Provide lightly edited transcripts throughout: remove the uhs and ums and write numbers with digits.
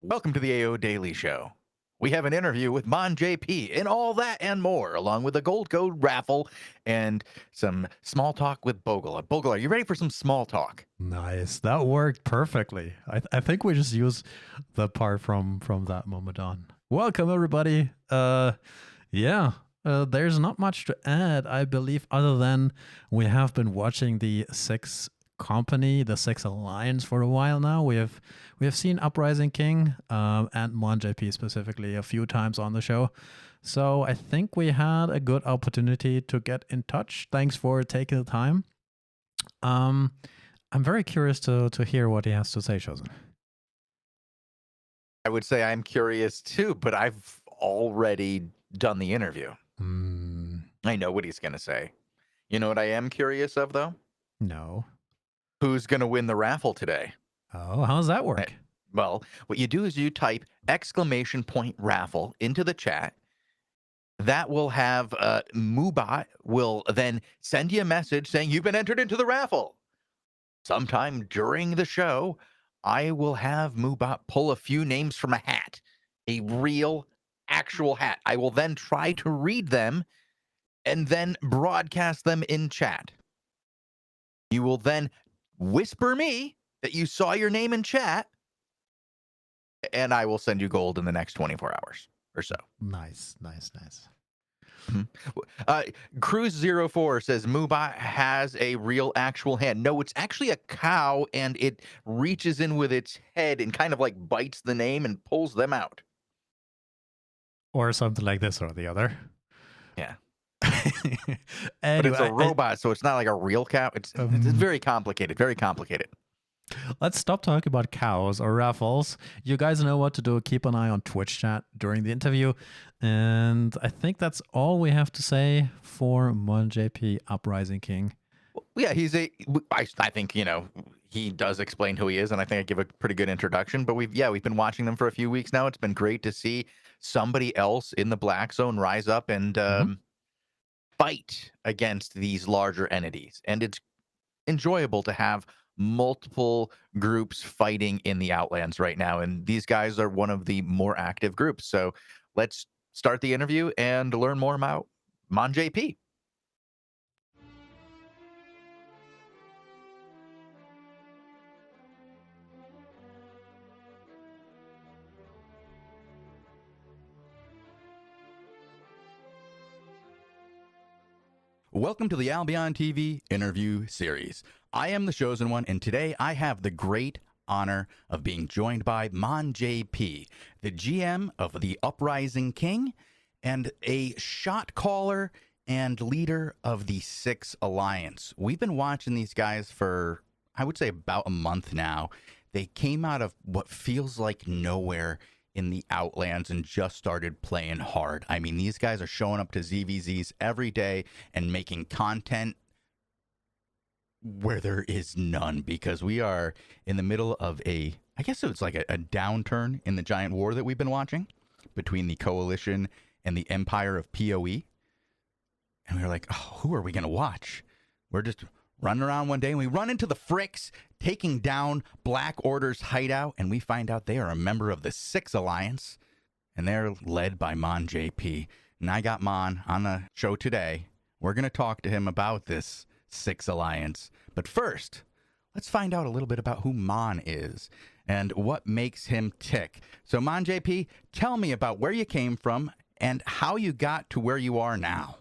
Welcome to the AO Daily Show. We have an interview with Monjp and all that and more, along with a gold code raffle and some small talk with Bogul. Bogul, are you ready for some small talk? Nice. That worked perfectly. I think we just use the part from that moment on. Welcome everybody. Yeah. There's not much to add, I believe, other than we have been watching the Six Company, the Six Alliance for a while now. We have seen Uprising King and Monjp specifically a few times on the show. So I think we had a good opportunity to get in touch. Thanks for taking the time. Um, I'm very curious to hear what he has to say, Shozen. I would say I'm curious too, but I've already done the interview. I know what he's going to say. You know what I am curious of, though? No. Who's going to win the raffle today? Oh, how does that work? Well, what you do is you type !raffle into the chat. That will have Moobot will then send you a message saying you've been entered into the raffle. Sometime during the show, I will have Moobot pull a few names from a hat, a real, actual hat. I will then try to read them and then broadcast them in chat. You will then whisper me that you saw your name in chat, and I will send you gold in the next 24 hours or so. Nice. Uh, Cruise04 says Moobot has a real actual hand. No, it's actually a cow, and it reaches in with its head and kind of like bites the name and pulls them out. Or something like this or the other. Yeah. Anyway, But it's a robot, so it's not like a real cow. It's very complicated, very complicated. let's stop talking about cows or raffles. You guys know what to do. Keep an eye on Twitch chat during the interview. And I think that's all we have to say for Monjp Uprising King. Yeah, I think, he does explain who he is, and I think I give a pretty good introduction. But we've been watching them for a few weeks now. It's been great to see somebody else in the Black Zone rise up and fight against these larger entities. And it's enjoyable to have multiple groups fighting in the Outlands right now. And these guys are one of the more active groups. So let's start the interview and learn more about Monjp. Welcome to the Albion TV interview series. I am the Shozen One, and today I have the great honor of being joined by Monjp, the GM of the Uprising King, and a shot caller and leader of the Six Alliance. We've been watching these guys for, I would say, about a month now. They came out of what feels like nowhere in the Outlands and just started playing hard. I mean, these guys are showing up to ZVZs every day and making content where there is none, because we are in the middle of I guess it's like a downturn in the giant war that we've been watching between the Coalition and the Empire of PoE. And we were like, oh, who are we going to watch? We're just running around one day and we run into the Fricks taking down Black Order's hideout, and we find out they are a member of the Six Alliance, and they're led by Monjp. And I got Mon on the show today. We're going to talk to him about this Six Alliance. But first, let's find out a little bit about who Mon is and what makes him tick. So Monjp, tell me about where you came from and how you got to where you are now.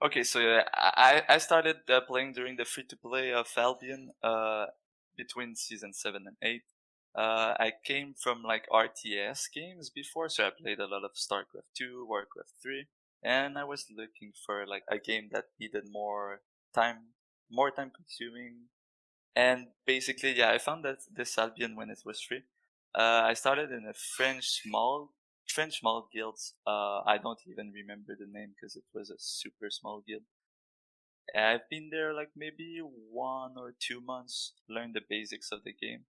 Okay, so I started playing during the free-to-play of Albion between season 7 and 8. I came from like RTS games before, so I played a lot of StarCraft 2, Warcraft 3, and I was looking for like a game that needed more time consuming. And basically, yeah, I found that this Albion when it was free. I started in a French mall guilds. I don't even remember the name because it was a super small guild. I've been there like maybe 1 or 2 months, learned the basics of the game,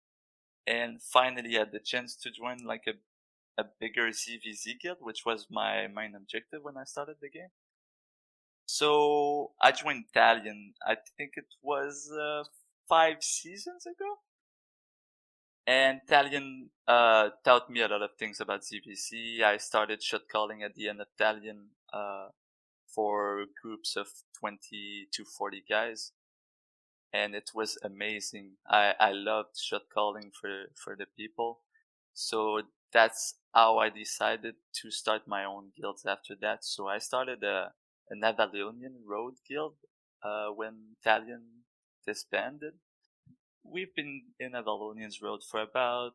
and finally had the chance to join like a bigger ZVZ guild, which was my main objective when I started the game. So I joined Italian. I think it was 5 seasons ago. And Talion taught me a lot of things about ZVC. I started shot calling at the end of Talion for groups of 20 to 40 guys. And it was amazing. I loved shot calling for the people. So that's how I decided to start my own guilds after that. So I started an Avalonian Road guild when Talion disbanded. We've been in Avalonian's Road for about,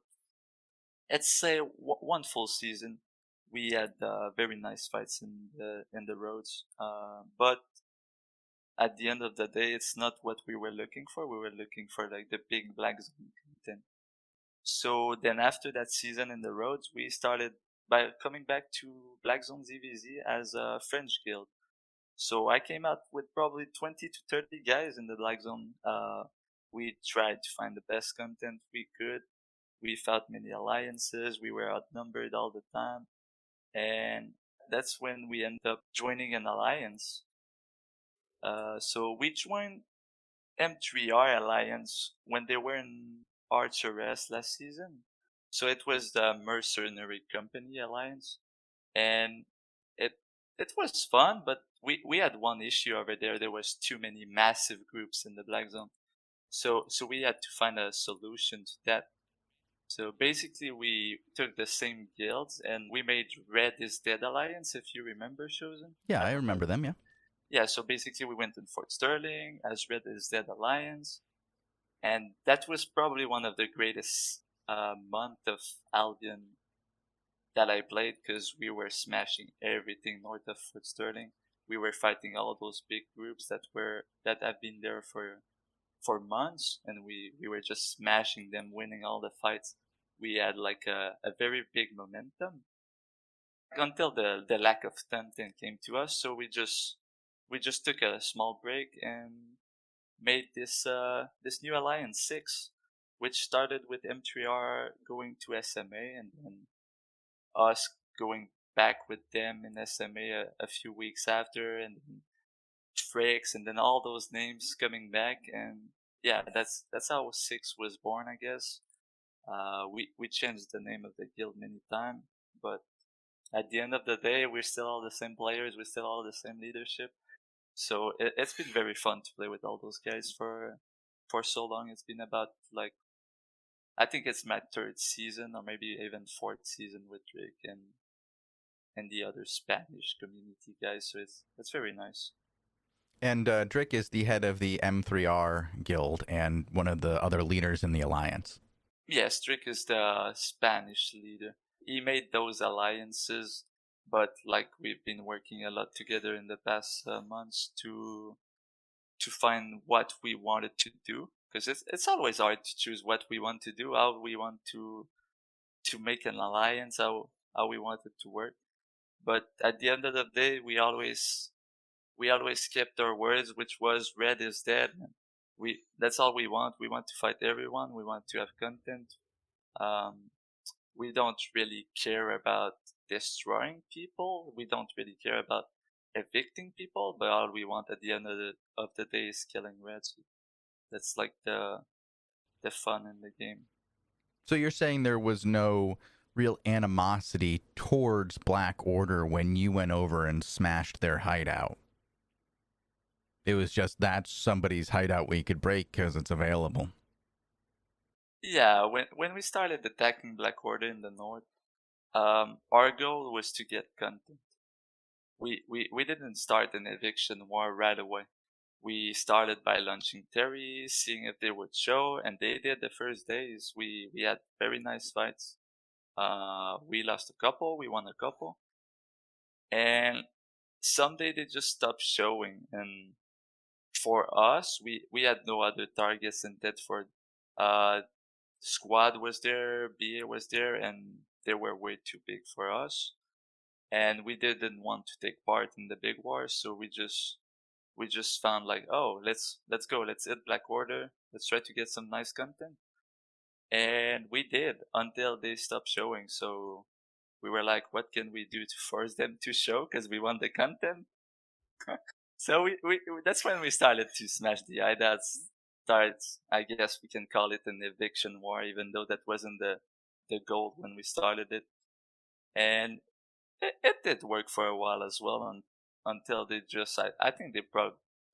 let's say, one full season. We had very nice fights in the roads, but at the end of the day, it's not what we were looking for. We were looking for like the big black zone content. So then after that season in the roads, we started by coming back to Black Zone ZVZ as a French guild. So I came out with probably 20 to 30 guys in the Black Zone. We tried to find the best content we could. We fought many alliances. We were outnumbered all the time. And that's when we ended up joining an alliance. So we joined M3R Alliance when they were in Archer's last season. So it was the Mercenary Company Alliance. And it was fun, but we had one issue over there. There was too many massive groups in the Black Zone. So we had to find a solution to that. So basically we took the same guilds and we made Red is Dead Alliance, if you remember, Shozen. Yeah, I remember them, yeah. Yeah, so basically we went in Fort Sterling as Red is Dead Alliance. And that was probably one of the greatest month of Albion that I played, because we were smashing everything north of Fort Sterling. We were fighting all those big groups that have been there for months, and we were just smashing them, winning all the fights. We had like a very big momentum until the lack of content came to us. So we just took a small break and made this new Alliance 6, which started with M3R going to SMA and then us going back with them in SMA a few weeks after, and Frakes, and then all those names coming back. And yeah, that's how 6 was born, I guess. We changed the name of the guild many times, but at the end of the day, we're still all the same players. We're still all the same leadership. So it's been very fun to play with all those guys for so long. It's been about, like, I think it's my 3rd season, or maybe even 4th season with Drake and the other Spanish community guys. So it's very nice. And Drick is the head of the M3R guild and one of the other leaders in the alliance. Yes, Drake is the Spanish leader. He made those alliances, but like we've been working a lot together in the past months to find what we wanted to do, because it's always hard to choose what we want to do, how we want to make an alliance, how we want it to work. But at the end of the day, we always kept our words, which was Red is Dead. That's all we want. We want to fight everyone. We want to have content. We don't really care about destroying people. We don't really care about evicting people. But all we want at the end of the day is killing Reds. That's like the fun in the game. So you're saying there was no real animosity towards Black Order when you went over and smashed their hideout? It was just that's somebody's hideout we could break because it's available. Yeah, when we started attacking Black Order in the north, our goal was to get content. We didn't start an eviction war right away. We started by launching Terry, seeing if they would show, and they did. The first days we had very nice fights. We lost a couple, we won a couple, and someday they just stopped showing. And for us, we had no other targets in Thetford. Squad was there, BA was there, and they were way too big for us. And we didn't want to take part in the big wars, so we just found like, oh, let's go, let's hit Black Order, let's try to get some nice content. And we did, until they stopped showing. So we were like, what can we do to force them to show, because we want the content? So we that's when we started to smash the hideouts. starts. I guess we can call it an eviction war, even though that wasn't the goal when we started it. And it did work for a while as well, until they just I think they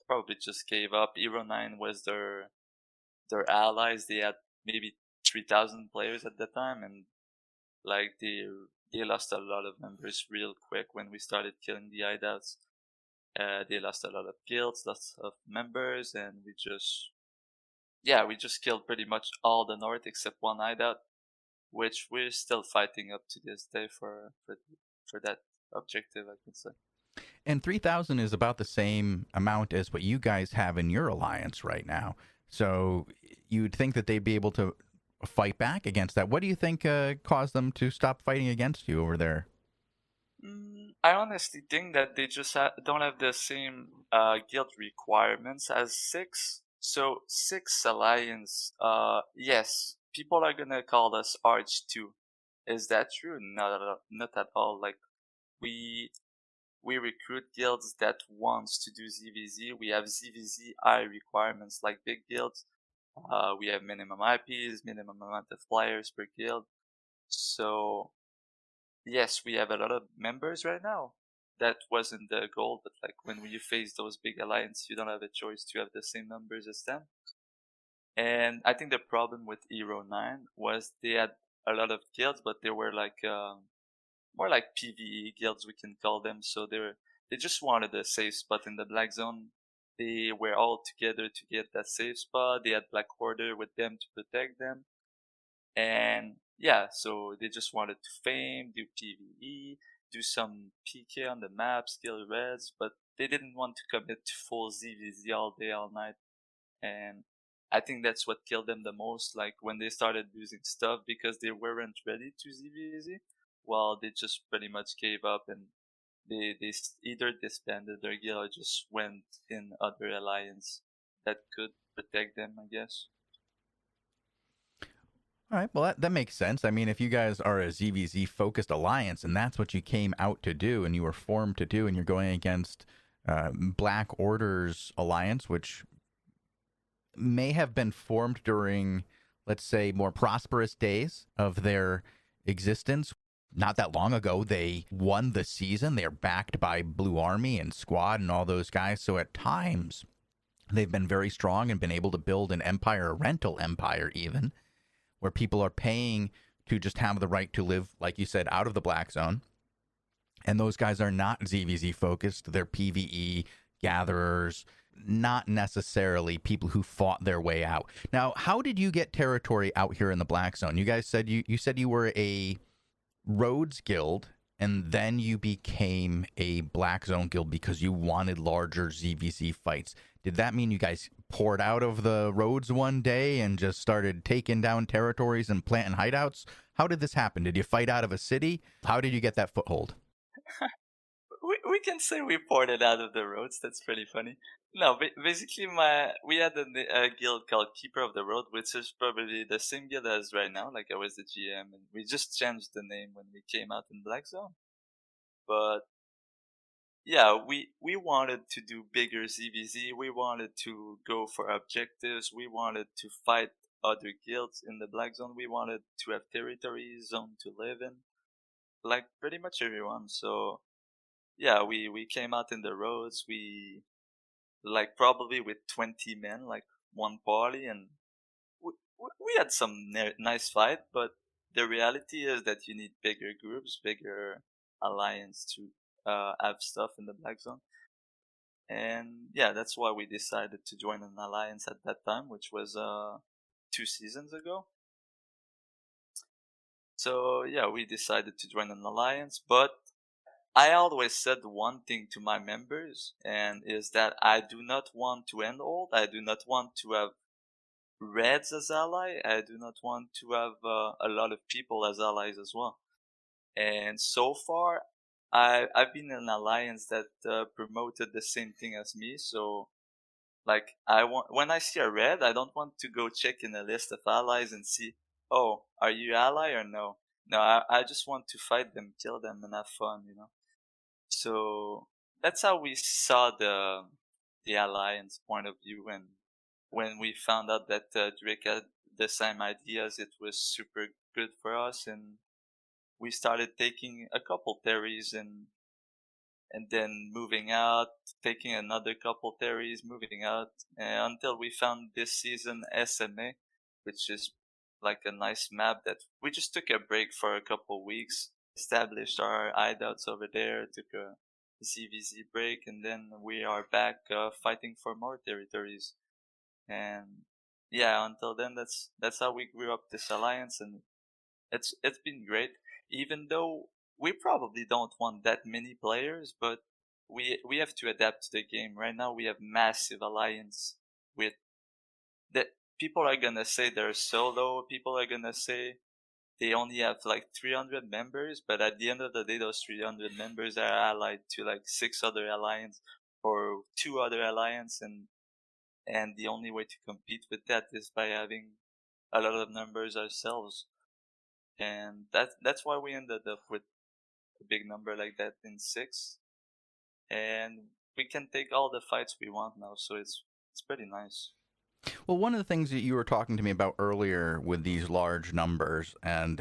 probably just gave up. Hero 9 was their allies. They had maybe 3,000 players at the time, and like they lost a lot of members real quick when we started killing the hideouts. They lost a lot of guilds, lots of members, and we just killed pretty much all the north except one hideout, which we're still fighting up to this day for that objective, I can say. And 3,000 is about the same amount as what you guys have in your alliance right now. So you'd think that they'd be able to fight back against that. What do you think caused them to stop fighting against you over there? I honestly think that they just don't have the same guild requirements as 6. So 6 Alliance, yes, people are gonna call us Arch 2. Is that true? Not at all. Like, we recruit guilds that wants to do ZVZ. We have ZVZ high requirements like big guilds. We have minimum IPs, minimum amount of players per guild. So yes, we have a lot of members right now. That wasn't the goal, but like when you face those big alliances, you don't have a choice to have the same numbers as them. And I think the problem with Hero 9 was they had a lot of guilds, but they were like more like PvE guilds, we can call them. So they just wanted a safe spot in the Black Zone. They were all together to get that safe spot. They had Black Order with them to protect them. And yeah, so they just wanted to fame, do PvE, do some PK on the map, skill reds, but they didn't want to commit to full ZVZ all day, all night. And I think that's what killed them the most, like when they started losing stuff because they weren't ready to ZVZ. Well, they just pretty much gave up, and they either disbanded their guild or just went in other alliance that could protect them, I guess. All right, well, that makes sense. I mean, if you guys are a ZVZ focused alliance and that's what you came out to do and you were formed to do, and you're going against Black Order's alliance, which may have been formed during, let's say, more prosperous days of their existence. Not that long ago, they won the season. They're backed by Blue Army and Squad and all those guys. So at times, they've been very strong and been able to build an empire, a rental empire even, where people are paying to just have the right to live, like you said, out of the Black Zone. And those guys are not ZVZ focused. They're PvE gatherers, not necessarily people who fought their way out. Now, how did you get territory out here in the Black Zone? You guys said you said you were a Rhodes guild, and then you became a Black Zone guild because you wanted larger ZVZ fights. Did that mean you guys poured out of the roads one day and just started taking down territories and planting hideouts? How did this happen? Did you fight out of a city? How did you get that foothold? We can say we poured it out of the roads. That's pretty funny. No, basically, we had a guild called Keeper of the Road, which is probably the same guild as right now. Like, I was the GM, and we just changed the name when we came out in Black Zone. But yeah, we wanted to do bigger ZVZ. We wanted to go for objectives. We wanted to fight other guilds in the Black Zone. We wanted to have territory zone to live in, like pretty much everyone. So yeah, we came out in the roads. We, like, probably with 20 men, like one party, and we had some nice fight. But the reality is that you need bigger groups, bigger alliance to have stuff in the Black Zone. And yeah, that's why we decided to join an alliance at that time, which was 2 seasons ago. So yeah, we decided to join an alliance, but I always said one thing to my members, and is that I do not want to end old. I do not want to have Reds as ally. I do not want to have a lot of people as allies as well. And so far, I've been in an alliance that promoted the same thing as me. So like, when I see a red, I don't want to go check in a list of allies and see, oh, are you ally or no? No, I just want to fight them, kill them, and have fun, you know. So that's how we saw the alliance point of view, and when we found out that Drake had the same ideas, it was super good for us, and we started taking a couple theories and then moving out, taking another couple theories, moving out, until we found this season SMA, which is like a nice map that we just took a break for a couple weeks, established our hideouts over there, took a CVZ break, and then we are back fighting for more territories. And yeah, until then, that's how we grew up this alliance, and it's been great. Even though we probably don't want that many players, but we have to adapt to the game. Right now, we have massive alliance with that. People are gonna say they're solo. People are gonna say they only have like 300 members, but at the end of the day, those 300 members are allied to like 6 other alliance or 2 other alliance, and the only way to compete with that is by having a lot of numbers ourselves. And that's why we ended up with a big number like that in 6, and we can take all the fights we want now, so it's pretty nice. Well, one of the things that you were talking to me about earlier with these large numbers and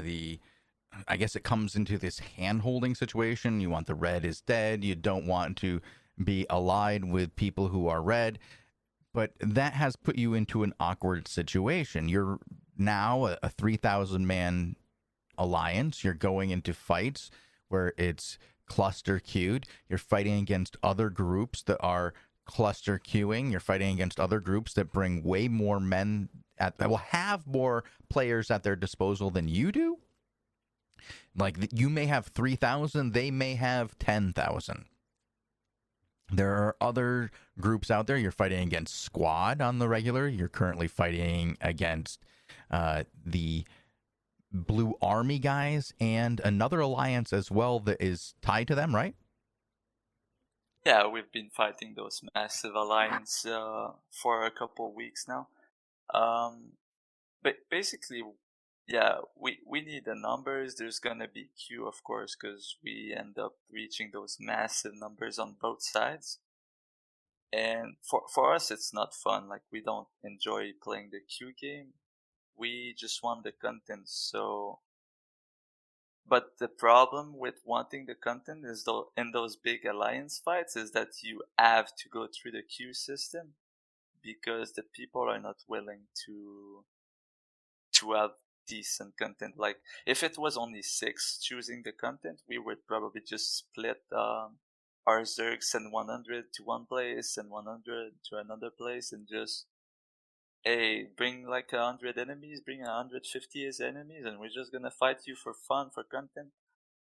I guess it comes into this hand-holding situation. You want the red is dead. You don't want to be allied with people who are red. But that has put you into an awkward situation. You're now a 3,000-man alliance. You're going into fights where it's cluster queued. You're fighting against other groups that are cluster queuing. You're fighting against other groups that bring way more men that will have more players at their disposal than you do. Like, you may have 3,000, they may have 10,000. There are other groups out there. You're fighting against Squad on the regular. You're currently fighting against the Blue Army guys and another alliance as well that is tied to them, right? Yeah, we've been fighting those massive alliance for a couple weeks now. But basically, yeah, we need the numbers. There's gonna be queue, of course, because we end up reaching those massive numbers on both sides. And for us, it's not fun. Like, we don't enjoy playing the queue game. We just want the content. So, but the problem with wanting the content is though in those big alliance fights is that you have to go through the queue system because the people are not willing to have decent content. Like, if it was only 6 choosing the content, we would probably just split our Zergs and 100 to one place and 100 to another place, and just, hey, bring like 100 enemies, bring 150 as enemies, and we're just gonna fight you for fun, for content,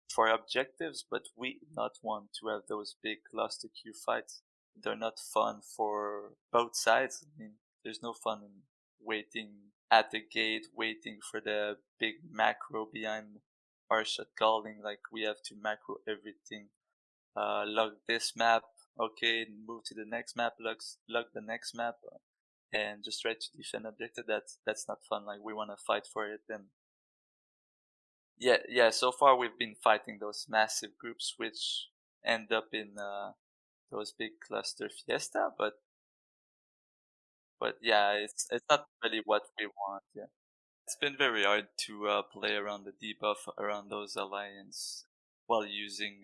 for objectives. But we not want to have those big cluster queue fights. They're not fun for both sides. I mean, there's no fun in waiting at the gate, waiting for the big macro behind our shot calling. Like, we have to macro everything. Log this map, okay, move to the next map, log the next map, and just try to defend objective. That's not fun. Like, we want to fight for it. And yeah, so far we've been fighting those massive groups which end up in those big cluster fiesta, but yeah, it's not really what we want. Yeah, it's been very hard to play around the debuff around those alliance while using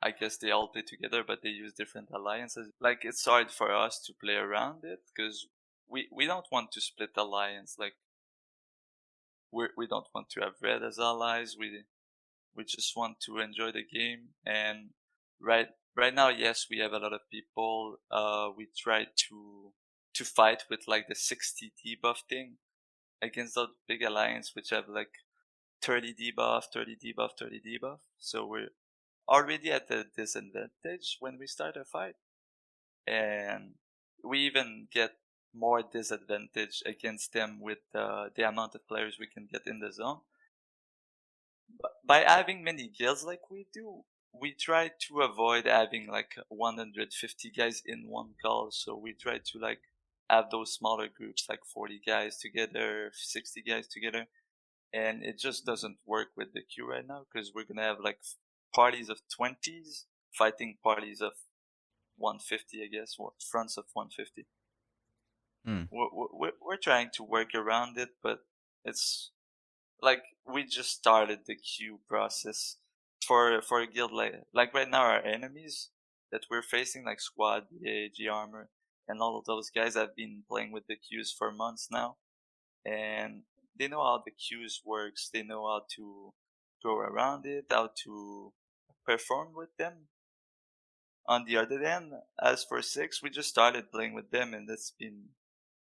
I guess they all play together, but they use different alliances. Like, it's hard for us to play around it because we don't want to split alliance. Like, we don't want to have red as allies. We just want to enjoy the game. And right now, yes, we have a lot of people. We try to fight with like the 60 debuff thing against the big alliance, which have like 30 debuff, 30 debuff, 30 debuff. So we're already at a disadvantage when we start a fight, and we even get more disadvantage against them with the amount of players we can get in the zone. But by having many guilds like we do, we try to avoid having like 150 guys in one call. So we try to like have those smaller groups, like 40 guys together, 60 guys together, and it just doesn't work with the queue right now because we're gonna have like parties of 20s fighting parties of 150, I guess, or fronts of 150. Hmm. We're trying to work around it, but it's like we just started the queue process for a guild like right now our enemies that we're facing like Squad, G Armor, and all of those guys have been playing with the queues for months now, and they know how the queues works. They know how to go around it, how to perform with them. On the other hand, as for six, we just started playing with them, and it's been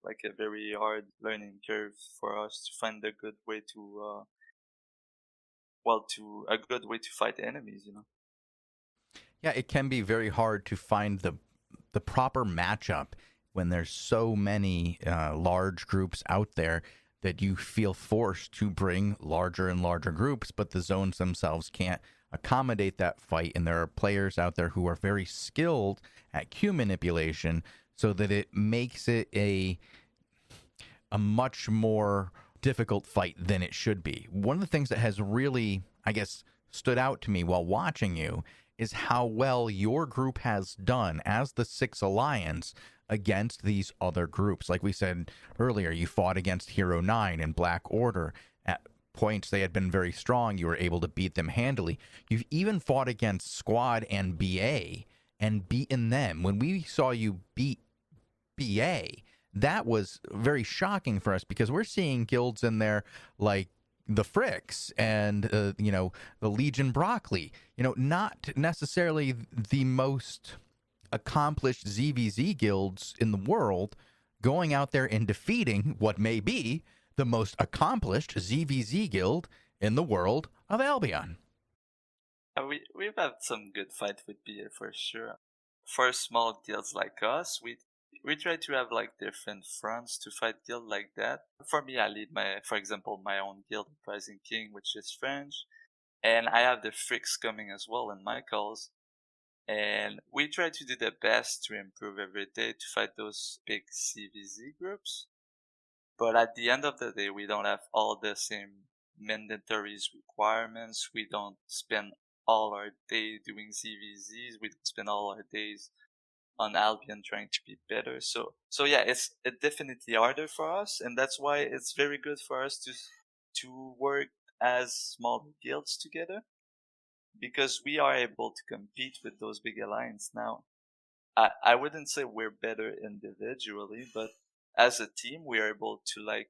like a very hard learning curve for us to find a good way to to a good way to fight enemies, you know. Yeah, it can be very hard to find the proper matchup when there's so many large groups out there that you feel forced to bring larger and larger groups, but the zones themselves can't accommodate that fight. And there are players out there who are very skilled at queue manipulation, so that it makes it a much more difficult fight than it should be. One of the things that has really, I guess, stood out to me while watching you is how well your group has done as the Six Alliance against these other groups. Like we said earlier, you fought against Hero 9 and Black Order. At points they had been very strong. You were able to beat them handily. You've even fought against Squad and BA and beaten them. When we saw you beat BA, that was very shocking for us, because we're seeing guilds in there like the Fricks and the Legion Broccoli, not necessarily the most accomplished ZVZ guilds in the world, going out there and defeating what may be the most accomplished ZVZ guild in the world of Albion. We've had some good fight with BA for sure. For small guilds like us, we try to have like different fronts to fight guild like that. For me, I lead for example, my own guild, Uprising King, which is French, and I have the Fricks coming as well in my calls. And we try to do the best to improve every day to fight those big CVZ groups. But at the end of the day, we don't have all the same mandatory requirements. We don't spend all our day doing CVZs. We don't spend all our days on Albion trying to be better. So yeah, it's definitely harder for us, and that's why it's very good for us to work as small guilds together, because we are able to compete with those big alliances now. I wouldn't say we're better individually, but as a team, we are able to like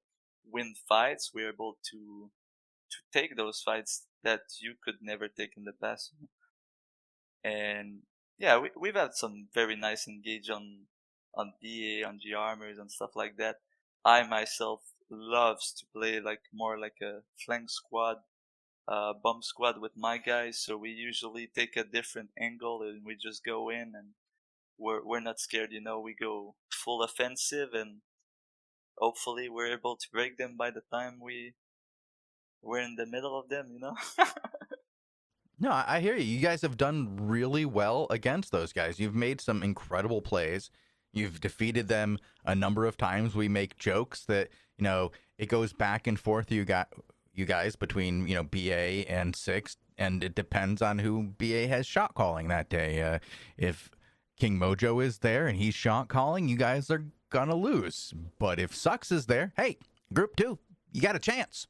win fights. We're able to take those fights that you could never take in the past. And yeah, we've had some very nice engage on BA, on G Armors and stuff like that. I myself loves to play like more like a flank squad, bump squad with my guys. So we usually take a different angle and we just go in, and we're not scared. We go full offensive, and hopefully we're able to break them by the time we're in the middle of them. No, I hear you. You guys have done really well against those guys. You've made some incredible plays. You've defeated them a number of times. We make jokes that, it goes back and forth, you guys, between, BA and Six, and it depends on who BA has shot calling that day. If King Mojo is there and he's shot calling, you guys are gonna lose. But if Sucks is there, hey, group 2, you got a chance.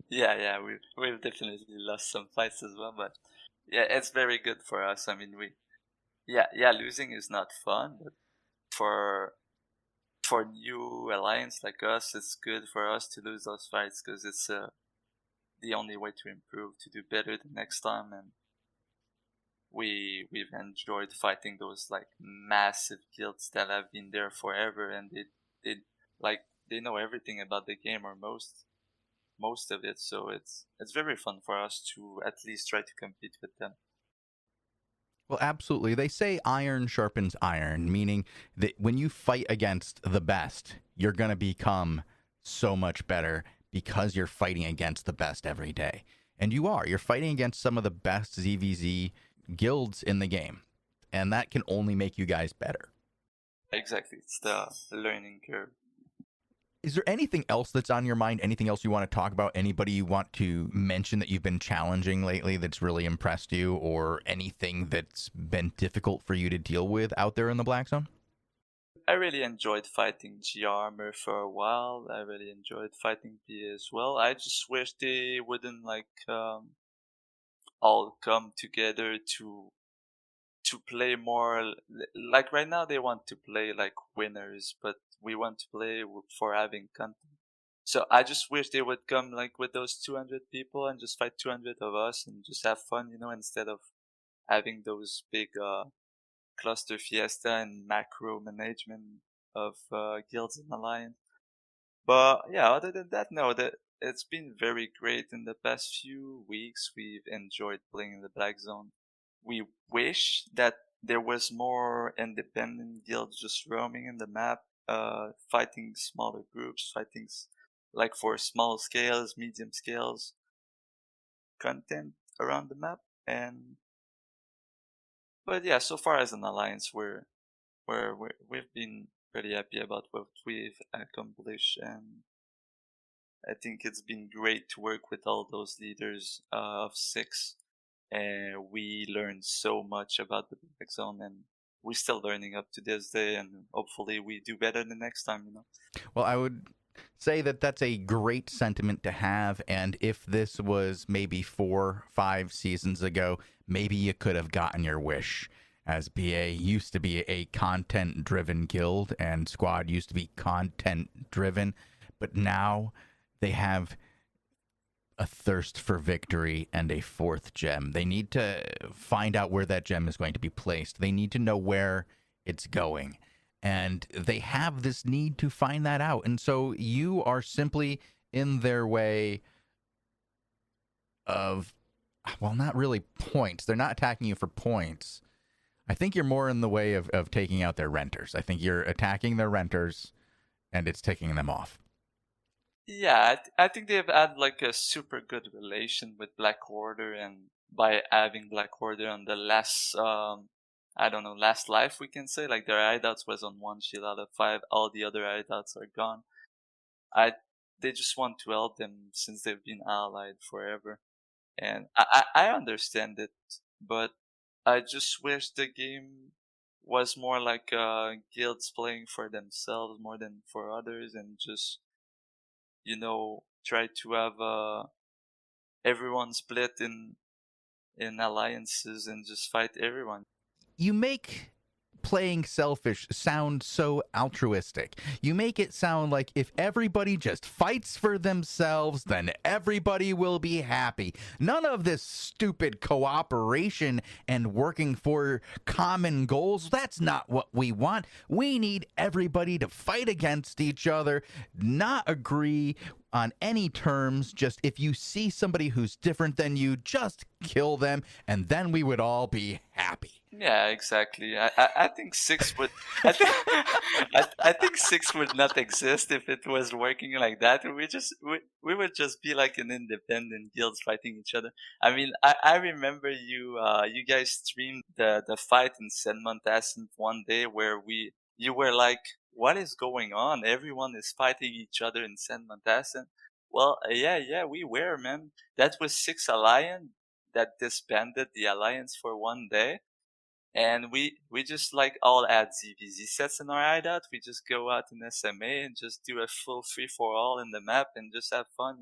Yeah, we've definitely lost some fights as well, but yeah, it's very good for us. I mean, losing is not fun, but for new alliance like us, it's good for us to lose those fights, because it's the only way to improve, to do better the next time. And we've enjoyed fighting those like massive guilds that have been there forever, and they know everything about the game, or most of it. So it's very fun for us to at least try to compete with them. Well, absolutely. They say iron sharpens iron, meaning that when you fight against the best, you're going to become so much better, because you're fighting against the best every day. And you are. You're fighting against some of the best ZVZ guilds in the game. And that can only make you guys better. Exactly. It's the learning curve. Is there anything else that's on your mind? Anything else you want to talk about? Anybody you want to mention that you've been challenging lately that's really impressed you, or anything that's been difficult for you to deal with out there in the Black Zone? I really enjoyed fighting G Armor for a while. I really enjoyed fighting P as well. I just wish they wouldn't all come together to play more. Like right now, they want to play like winners, but we want to play for having content. So I just wish they would come like with those 200 people and just fight 200 of us and just have fun, instead of having those big cluster fiesta and macro management of guilds and alliance. But yeah, other than that, no, that it's been very great in the past few weeks. We've enjoyed playing in the Black Zone. We wish that there was more independent guilds just roaming in the map, fighting smaller groups, fighting like for small scales, medium scales, content around the map. But yeah, so far as an alliance, we've been pretty happy about what we've accomplished, and I think it's been great to work with all those leaders of six, and we learned so much about the Black Zone, and we're still learning up to this day, and hopefully we do better the next time. Well, I would say that that's a great sentiment to have. And if this was maybe 4-5 seasons ago, maybe you could have gotten your wish. As BA used to be a content driven guild and Squad used to be content driven. But now they have a thirst for victory and a fourth gem. They need to find out where that gem is going to be placed. They need to know where it's going. And they have this need to find that out. And so you are simply in their way of, well, not really points. They're not attacking you for points. I think you're more in the way of taking out their renters. I think you're attacking their renters and it's taking them off. Yeah, I think they've had like a super good relation with Black Order, and by having Black Order on the last, I don't know, last life we can say, like their hideouts was on one shield out of 5, all the other hideouts are gone. They just want to help them since they've been allied forever, and I understand it, but I just wish the game was more like guilds playing for themselves more than for others, and just try to have everyone split in alliances and just fight everyone. You make playing selfish sound so altruistic. You make it sound like if everybody just fights for themselves, then everybody will be happy. None of this stupid cooperation and working for common goals. That's not what we want. We need everybody to fight against each other, not agree on any terms. Just if you see somebody who's different than you, just kill them, and then we would all be happy. Yeah, exactly. I think six would. I think I think six would not exist if it was working like that. We would just be like an independent guilds fighting each other. I mean, I remember you guys streamed the fight in San Montassin one day where you were like, "What is going on? Everyone is fighting each other in San Montassin." Well, yeah, we were, man. That was Six Alliance that disbanded the alliance for one day. And we just like all add ZVZ sets in our hideout. We just go out in SMA and just do a full free for all in the map and just have fun.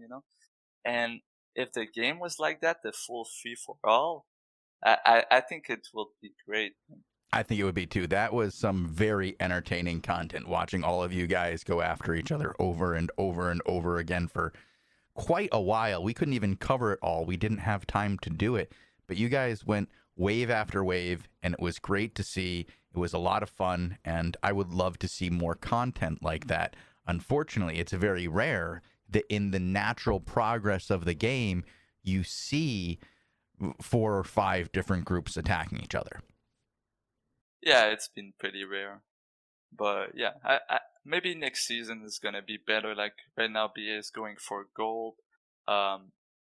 And if the game was like that, the full free for all, I think it will be great. I think it would be too. That was some very entertaining content, watching all of you guys go after each other over and over and over again for quite a while. We couldn't even cover it all. We didn't have time to do it. But you guys went wave after wave, and it was great to see. It was a lot of fun, and I would love to see more content like that. Unfortunately, it's very rare that in the natural progress of the game, you see 4 or 5 different groups attacking each other. Yeah, it's been pretty rare. But yeah, I maybe next season is gonna be better. Like right now, BA is going for gold.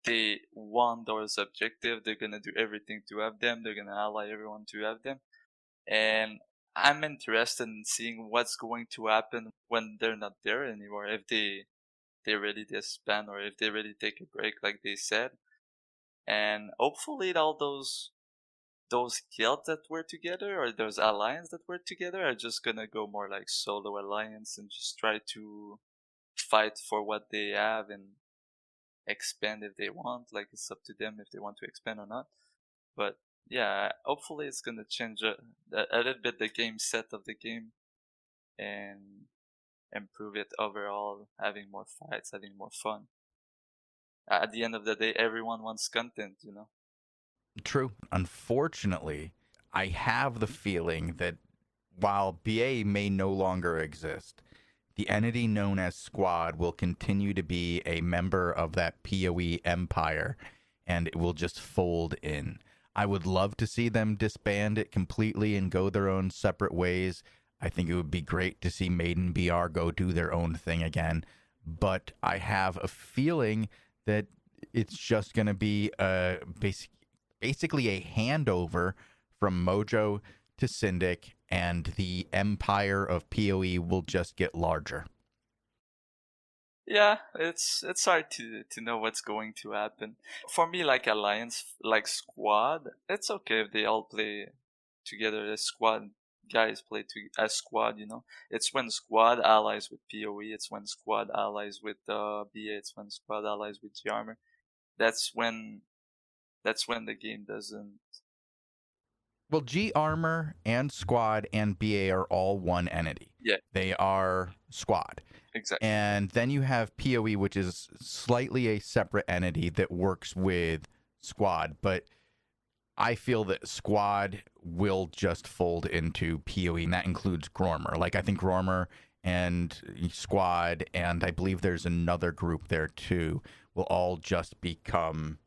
They won those objective. They're gonna do everything to have them. They're gonna ally everyone to have them. And I'm interested in seeing what's going to happen when they're not there anymore. If they really disband or if they really take a break, like they said. And hopefully all those those guilds that were together or those alliance that were together are just gonna go more like solo alliance and just try to fight for what they have and expand if they want. Like, it's up to them if they want to expand or not. But yeah, hopefully it's gonna change a little bit the game set of the game and improve it overall, having more fights, having more fun. At the end of the day, everyone wants content, you know? True. Unfortunately, I have the feeling that while BA may no longer exist, the entity known as Squad will continue to be a member of that PoE empire, and it will just fold in. I would love to see them disband it completely and go their own separate ways. I think it would be great to see Maiden BR go do their own thing again. But I have a feeling that it's just going to be basically a handover from Mojo to Syndic, and the empire of PoE will just get larger. Yeah, it's hard to know what's going to happen. For me, like Alliance, like Squad, it's okay if they all play together as Squad. Guys play as Squad, you know. It's when Squad allies with PoE. It's when Squad allies with BA. It's when Squad allies with G-Armor. That's when the game doesn't. Well, G-Armor and Squad and BA are all one entity. Yeah, They are Squad. exactly. And then you have PoE, which is slightly a separate entity that works with Squad. But I feel that Squad will just fold into PoE, and that includes Gormer. Like, I think Gormer and Squad, and I believe there's another group there too, will all just become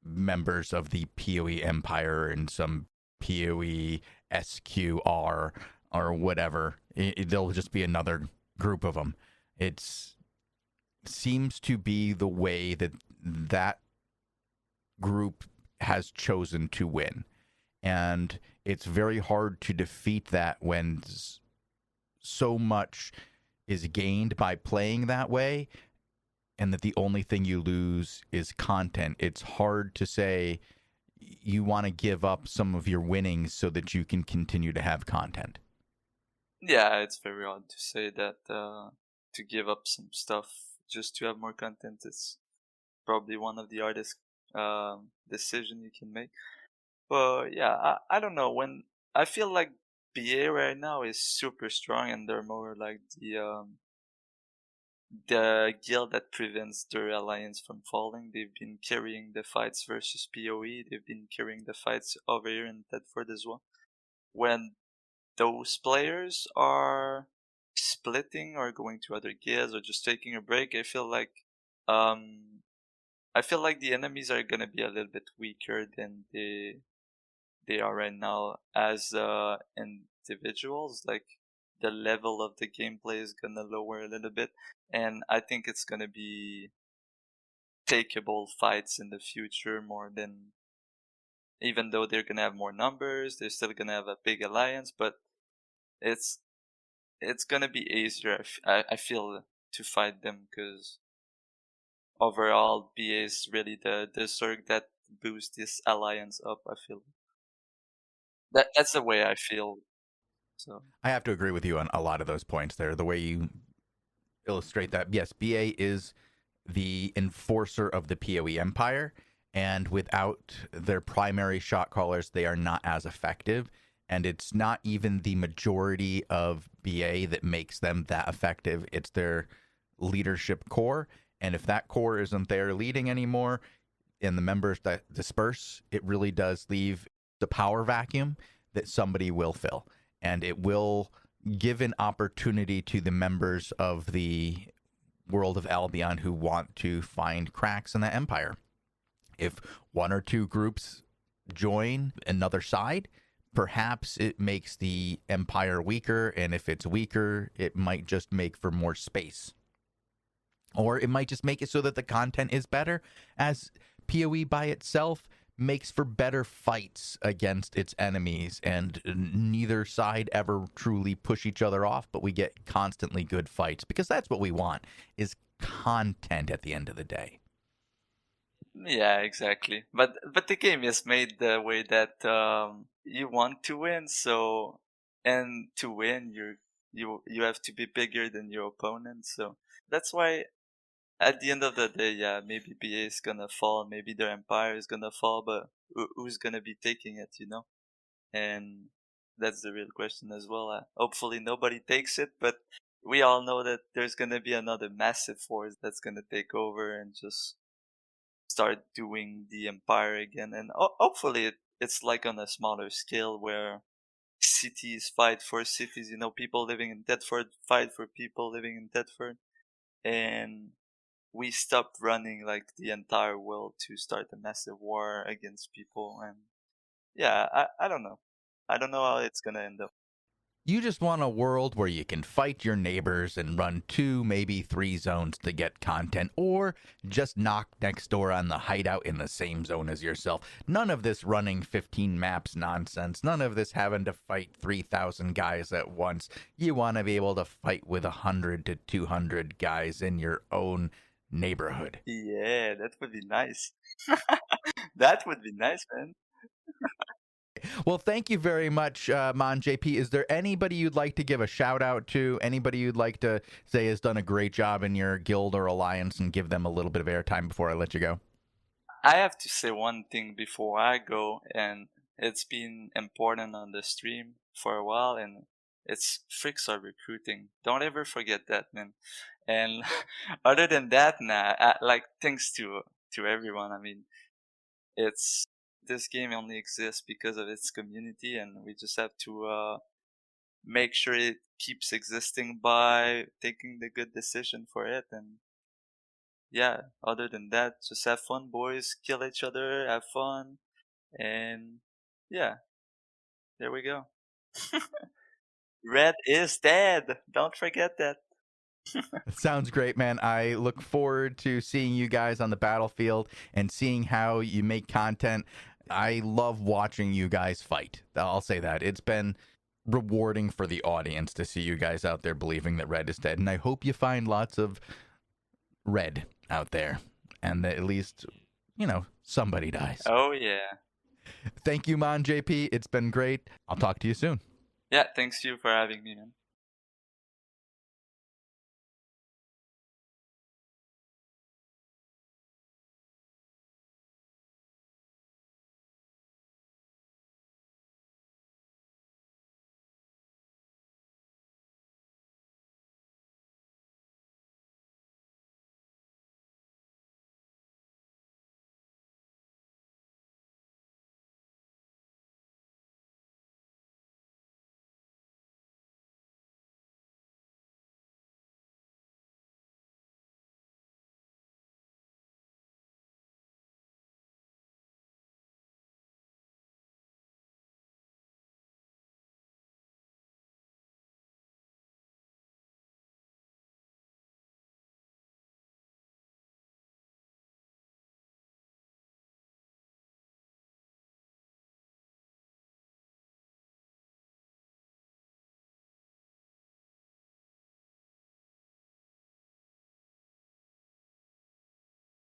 members of the PoE empire and some PoE SQR or whatever. There'll just be another group of them. It seems to be the way that group has chosen to win, and it's very hard to defeat that when so much is gained by playing that way, and that the only thing you lose is content. It's hard to say you want to give up some of your winnings so that you can continue to have content. Yeah, it's very hard to say that to give up some stuff just to have more content is probably one of the hardest decision you can make. But yeah, I don't know, when I feel like BA right now is super strong and they're more like the guild that prevents their alliance from falling. They've been carrying the fights versus PoE. They've been carrying the fights over here in Thetford as well. When those players are splitting or going to other guilds or just taking a break, I feel like the enemies are gonna be a little bit weaker than they are right now as individuals. Like, the level of the gameplay is gonna lower a little bit, and I think it's gonna be takeable fights in the future more than. Even though they're gonna have more numbers, they're still gonna have a big alliance, but it's gonna be easier. I feel, to fight them, because overall BA is really the Zerg that boosts this alliance up. I feel that's the way I feel. So I have to agree with you on a lot of those points there. The way you illustrate that, yes, BA is the enforcer of the PoE empire, and without their primary shot callers, they are not as effective. And it's not even the majority of BA that makes them that effective. It's their leadership core. And if that core isn't there leading anymore and the members that disperse, it really does leave the power vacuum that somebody will fill. And it will give an opportunity to the members of the world of Albion who want to find cracks in the empire. If one or two groups join another side, perhaps it makes the empire weaker, and if it's weaker, it might just make for more space. Or it might just make it so that the content is better, as PoE by itself makes for better fights against its enemies, and neither side ever truly push each other off, but we get constantly good fights, because that's what we want, is content at the end of the day. Yeah, exactly. But the game is made the way that you want to win. So, and to win, you have to be bigger than your opponent. So that's why at the end of the day, yeah, maybe BA is gonna fall, maybe their empire is gonna fall, but who's gonna be taking it, you know? And that's the real question as well. Hopefully nobody takes it, but we all know that there's gonna be another massive force that's gonna take over and just start doing the empire again. And hopefully it's like on a smaller scale where cities fight for cities, you know, people living in Thetford fight for people living in Thetford. And we stopped running like the entire world to start a massive war against people. And yeah, I don't know. I don't know how it's gonna end up. You just want a world where you can fight your neighbors and run 2, maybe 3 zones to get content, or just knock next door on the hideout in the same zone as yourself. None of this running 15 maps nonsense. None of this having to fight 3,000 guys at once. You want to be able to fight with 100 to 200 guys in your own neighborhood. Yeah, that would be nice. That would be nice, man. Well, thank you very much, Monjp. Is there anybody you'd like to give a shout out to? Anybody you'd like to say has done a great job in your guild or alliance and give them a little bit of airtime before I let you go? I have to say one thing before I go, and it's been important on the stream for a while, and it's freaks are recruiting. Don't ever forget that, man. And other than that, like thanks to everyone. I mean, it's this game only exists because of its community, and we just have to make sure it keeps existing by taking the good decision for it. And yeah, other than that, just have fun, boys. Kill each other, have fun, and yeah, there we go. Red is dead. Don't forget that. Sounds great, man. I look forward to seeing you guys on the battlefield and seeing how you make content. I love watching you guys fight. I'll say that. It's been rewarding for the audience to see you guys out there believing that Red is dead. And I hope you find lots of Red out there and that at least, you know, somebody dies. Oh yeah. Thank you, Monjp. It's been great. I'll talk to you soon. Yeah, thanks you for having me, man.